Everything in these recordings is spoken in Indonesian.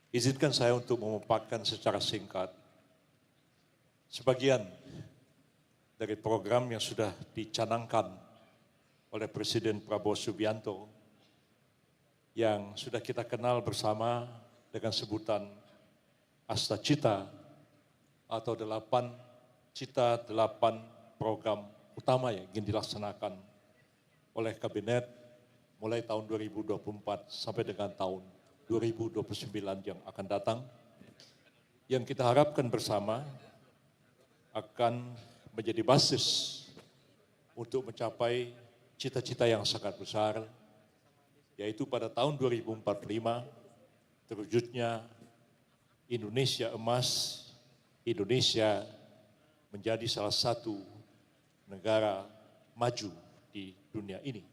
Izinkan saya untuk memaparkan secara singkat sebagian dari program yang sudah dicanangkan oleh Presiden Prabowo Subianto yang sudah kita kenal bersama dengan sebutan Asta Cita atau 8 Cita 8 program utama yang ingin dilaksanakan oleh Kabinet mulai tahun 2024 sampai dengan tahun 2029 yang akan datang, yang kita harapkan bersama akan menjadi basis untuk mencapai cita-cita yang sangat besar, yaitu pada tahun 2045 terwujudnya Indonesia emas, Indonesia menjadi salah satu negara maju di dunia ini.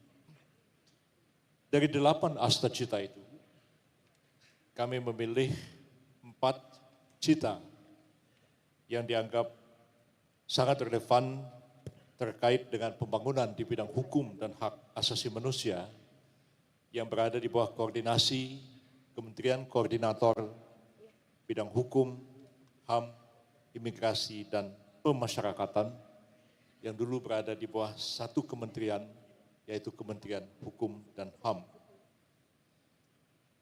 Dari 8 asta cita itu, kami memilih 4 cita yang dianggap sangat relevan terkait dengan pembangunan di bidang hukum dan hak asasi manusia yang berada di bawah koordinasi Kementerian Koordinator Bidang Hukum, HAM, Imigrasi, dan Pemasyarakatan yang dulu berada di bawah satu kementerian, yaitu Kementerian Hukum dan HAM.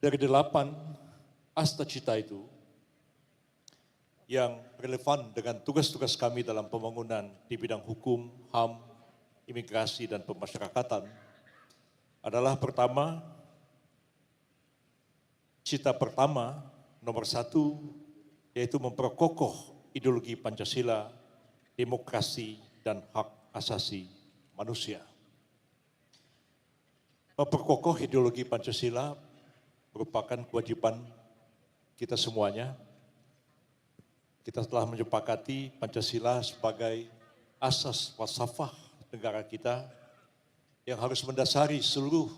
Dari 8 asta cita itu yang relevan dengan tugas-tugas kami dalam pembangunan di bidang hukum, HAM, imigrasi, dan pemasyarakatan adalah pertama, cita pertama nomor 1 yaitu memperkokoh ideologi Pancasila, demokrasi, dan hak asasi manusia. Memperkokoh ideologi Pancasila merupakan kewajiban kita semuanya. Kita telah menyepakati Pancasila sebagai asas falsafah negara kita yang harus mendasari seluruh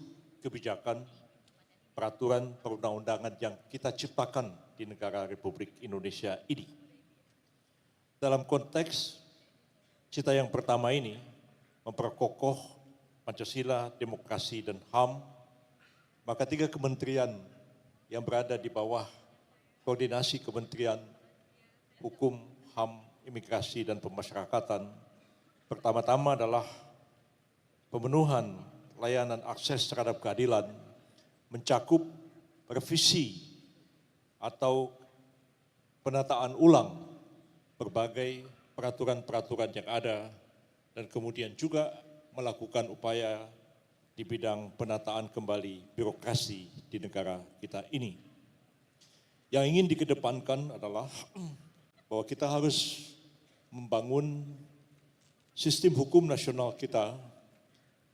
kebijakan, peraturan perundang-undangan yang kita ciptakan di negara Republik Indonesia ini. Dalam konteks cita yang pertama ini, memperkokoh Pancasila, demokrasi, dan HAM, maka 3 kementerian yang berada di bawah koordinasi Kementerian Hukum, HAM, Imigrasi, dan Pemasyarakatan, pertama-tama adalah pemenuhan layanan akses terhadap keadilan, mencakup revisi atau penataan ulang berbagai peraturan-peraturan yang ada, dan kemudian juga melakukan upaya di bidang penataan kembali birokrasi di negara kita ini. Yang ingin dikedepankan adalah bahwa kita harus membangun sistem hukum nasional kita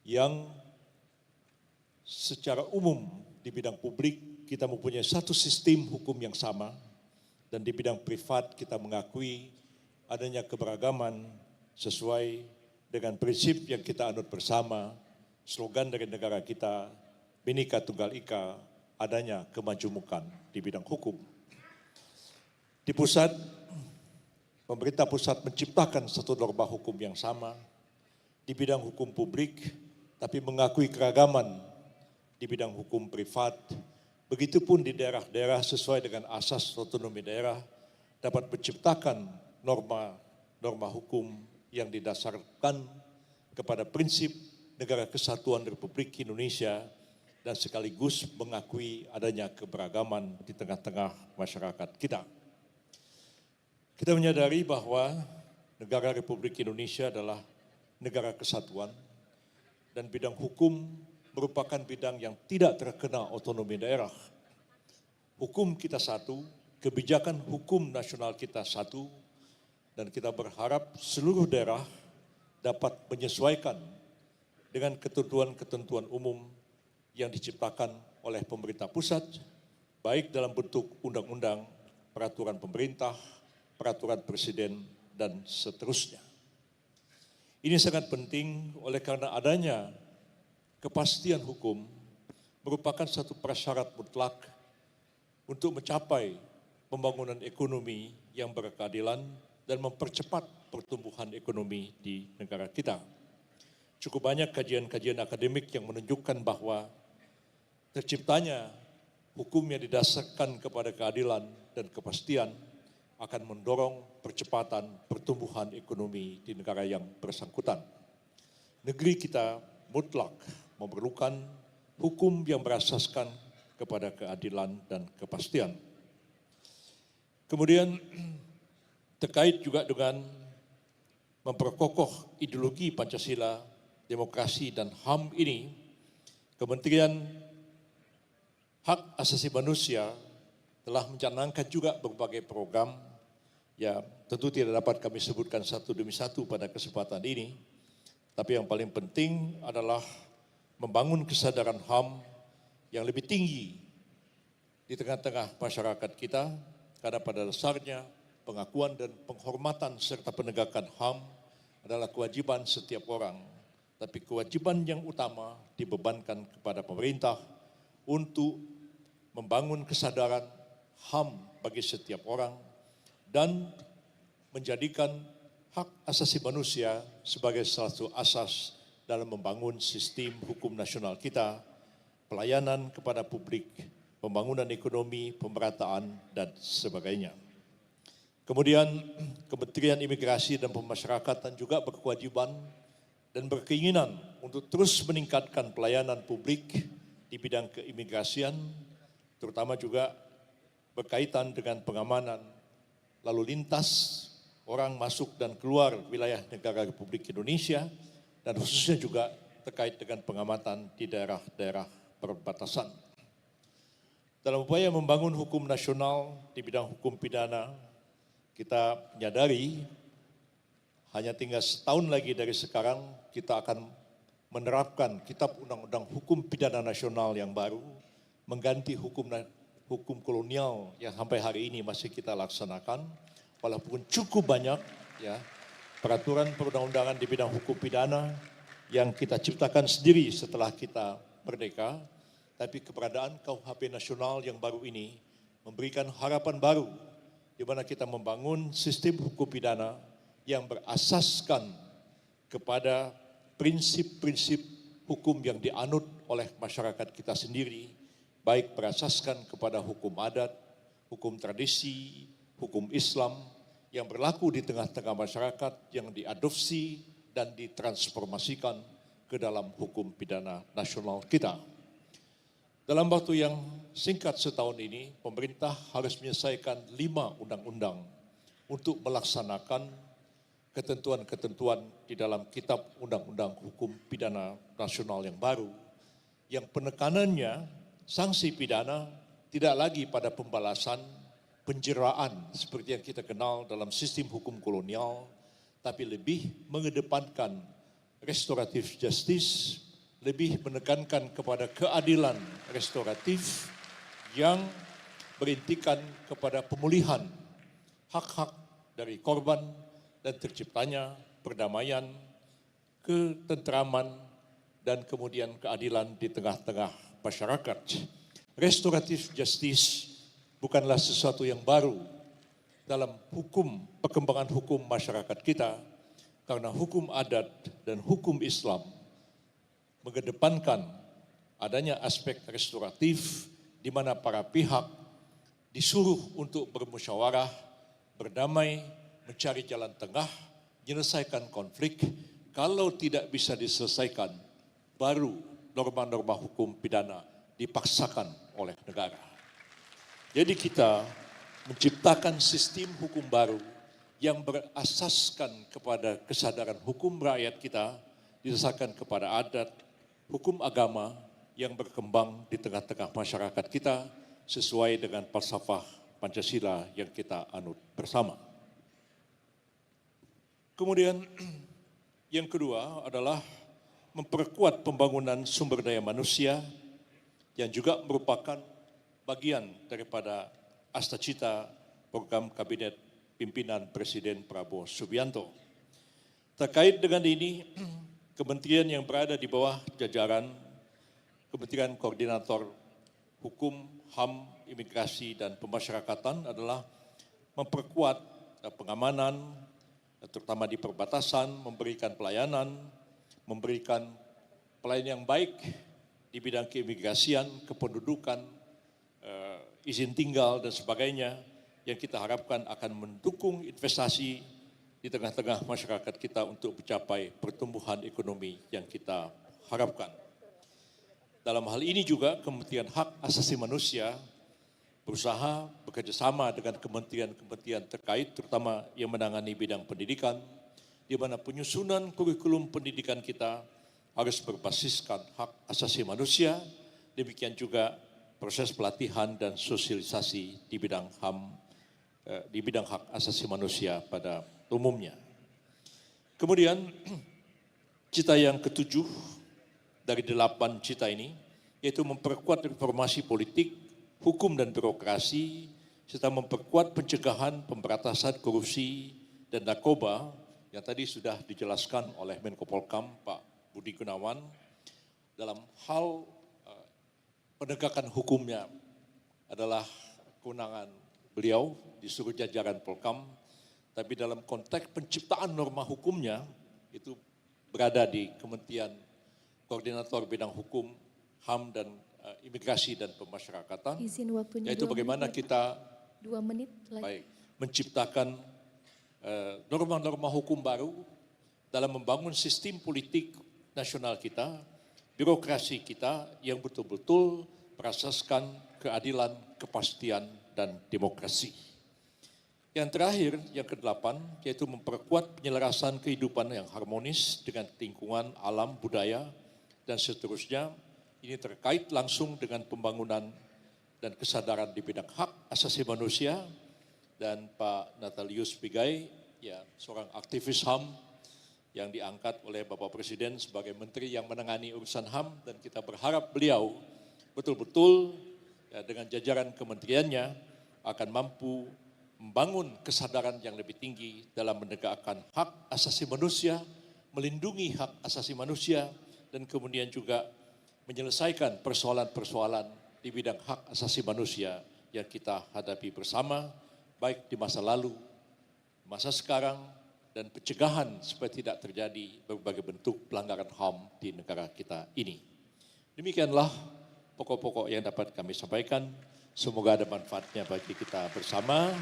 yang secara umum di bidang publik kita mempunyai satu sistem hukum yang sama, dan di bidang privat kita mengakui adanya keberagaman sesuai dengan prinsip yang kita anut bersama. Slogan dari negara kita, Bhinneka Tunggal Ika, adanya kemajemukan di bidang hukum. Di pusat, pemerintah pusat menciptakan satu norma hukum yang sama di bidang hukum publik, tapi mengakui keragaman di bidang hukum privat. Begitupun di daerah-daerah sesuai dengan asas otonomi daerah dapat menciptakan norma hukum yang didasarkan kepada prinsip negara kesatuan Republik Indonesia dan sekaligus mengakui adanya keberagaman di tengah-tengah masyarakat kita. Kita menyadari bahwa negara Republik Indonesia adalah negara kesatuan dan bidang hukum merupakan bidang yang tidak terkena otonomi daerah. Hukum kita satu, kebijakan hukum nasional kita satu, dan kita berharap seluruh daerah dapat menyesuaikan dengan ketentuan-ketentuan umum yang diciptakan oleh pemerintah pusat, baik dalam bentuk undang-undang, peraturan pemerintah, peraturan presiden, dan seterusnya. Ini sangat penting oleh karena adanya kepastian hukum merupakan satu prasyarat mutlak untuk mencapai pembangunan ekonomi yang berkeadilan dan mempercepat pertumbuhan ekonomi di negara kita. Cukup banyak kajian-kajian akademik yang menunjukkan bahwa terciptanya hukum yang didasarkan kepada keadilan dan kepastian akan mendorong percepatan pertumbuhan ekonomi di negara yang bersangkutan. Negeri kita mutlak memerlukan hukum yang berasaskan kepada keadilan dan kepastian. Kemudian terkait juga dengan memperkokoh ideologi Pancasila, demokrasi dan HAM ini, Kementerian Hak Asasi Manusia telah mencanangkan juga berbagai program, ya tentu tidak dapat kami sebutkan satu demi satu pada kesempatan ini, tapi yang paling penting adalah membangun kesadaran HAM yang lebih tinggi di tengah-tengah masyarakat kita, karena pada dasarnya pengakuan dan penghormatan serta penegakan HAM adalah kewajiban setiap orang, tapi kewajiban yang utama dibebankan kepada pemerintah untuk membangun kesadaran HAM bagi setiap orang dan menjadikan hak asasi manusia sebagai salah satu asas dalam membangun sistem hukum nasional kita, pelayanan kepada publik, pembangunan ekonomi, pemerataan, dan sebagainya. Kemudian Kementerian Imigrasi dan Pemasyarakatan juga berkewajiban dan berkeinginan untuk terus meningkatkan pelayanan publik di bidang keimigrasian, terutama juga berkaitan dengan pengamanan lalu lintas orang masuk dan keluar wilayah negara Republik Indonesia, dan khususnya juga terkait dengan pengamatan di daerah-daerah perbatasan. Dalam upaya membangun hukum nasional di bidang hukum pidana, kita menyadari hanya tinggal setahun lagi dari sekarang kita akan menerapkan Kitab Undang-Undang Hukum Pidana Nasional yang baru, mengganti hukum kolonial yang sampai hari ini masih kita laksanakan, walaupun cukup banyak ya peraturan perundang-undangan di bidang hukum pidana yang kita ciptakan sendiri setelah kita merdeka, tapi keberadaan KUHP nasional yang baru ini memberikan harapan baru di mana kita membangun sistem hukum pidana yang berasaskan kepada prinsip-prinsip hukum yang dianut oleh masyarakat kita sendiri, baik berasaskan kepada hukum adat, hukum tradisi, hukum Islam yang berlaku di tengah-tengah masyarakat yang diadopsi dan ditransformasikan ke dalam hukum pidana nasional kita. Dalam waktu yang singkat setahun ini, pemerintah harus menyelesaikan 5 undang-undang untuk melaksanakan ketentuan-ketentuan di dalam Kitab Undang-Undang Hukum Pidana Nasional yang baru, yang penekanannya sanksi pidana tidak lagi pada pembalasan, penjeraan seperti yang kita kenal dalam sistem hukum kolonial, tapi lebih mengedepankan restoratif justice, lebih menekankan kepada keadilan restoratif yang berintikan kepada pemulihan hak-hak dari korban dan terciptanya perdamaian, ketentraman, dan kemudian keadilan di tengah-tengah masyarakat. Restoratif justice bukanlah sesuatu yang baru dalam hukum, perkembangan hukum masyarakat kita, karena hukum adat dan hukum Islam mengedepankan adanya aspek restoratif di mana para pihak disuruh untuk bermusyawarah, berdamai, mencari jalan tengah, menyelesaikan konflik. Kalau tidak bisa diselesaikan, baru norma-norma hukum pidana dipaksakan oleh negara. Jadi kita menciptakan sistem hukum baru yang berasaskan kepada kesadaran hukum rakyat kita, didasarkan kepada adat, hukum agama yang berkembang di tengah-tengah masyarakat kita sesuai dengan falsafah Pancasila yang kita anut bersama. Kemudian yang kedua adalah memperkuat pembangunan sumber daya manusia yang juga merupakan bagian daripada Astacita program Kabinet Pimpinan Presiden Prabowo Subianto. Terkait dengan ini, kementerian yang berada di bawah jajaran Kementerian Koordinator Hukum, HAM, Imigrasi, dan Pemasyarakatan adalah memperkuat pengamanan, terutama di perbatasan, memberikan pelayanan yang baik di bidang keimigrasian, kependudukan, izin tinggal dan sebagainya yang kita harapkan akan mendukung investasi di tengah-tengah masyarakat kita untuk mencapai pertumbuhan ekonomi yang kita harapkan. Dalam hal ini juga Kementerian Hak Asasi Manusia berusaha bekerjasama dengan kementerian-kementerian terkait, terutama yang menangani bidang pendidikan, di mana penyusunan kurikulum pendidikan kita harus berbasiskan hak asasi manusia, demikian juga proses pelatihan dan sosialisasi di bidang HAM, di bidang hak asasi manusia pada umumnya. Kemudian cita yang ketujuh dari 8 cita ini, yaitu memperkuat reformasi politik, hukum dan birokrasi, serta memperkuat pencegahan pemberantasan korupsi dan narkoba yang tadi sudah dijelaskan oleh Menko Polhukam Pak Budi Gunawan dalam hal penegakan hukumnya adalah kewenangan beliau di seluruh jajaran Polhukam, tapi dalam konteks penciptaan norma hukumnya itu berada di Kementerian Koordinator Bidang Hukum, HAM dan Imigrasi dan Pemasyarakatan. Izin waktunya yaitu bagaimana menit, kita 2 menit lagi. Baik, menciptakan norma-norma hukum baru dalam membangun sistem politik nasional kita, birokrasi kita yang betul-betul berasaskan keadilan, kepastian, dan demokrasi. Yang terakhir, yang ke-8, yaitu memperkuat penyelarasan kehidupan yang harmonis dengan lingkungan, alam, budaya, dan seterusnya. Ini terkait langsung dengan pembangunan dan kesadaran di bidang hak asasi manusia. Dan Pak Natalius Pigai, ya, seorang aktivis HAM yang diangkat oleh Bapak Presiden sebagai menteri yang menangani urusan HAM, dan kita berharap beliau betul-betul ya, dengan jajaran kementeriannya akan mampu membangun kesadaran yang lebih tinggi dalam menegakkan hak asasi manusia, melindungi hak asasi manusia, dan kemudian juga menyelesaikan persoalan-persoalan di bidang hak asasi manusia yang kita hadapi bersama, baik di masa lalu, masa sekarang, dan pencegahan supaya tidak terjadi berbagai bentuk pelanggaran HAM di negara kita ini. Demikianlah pokok-pokok yang dapat kami sampaikan. Semoga ada manfaatnya bagi kita bersama.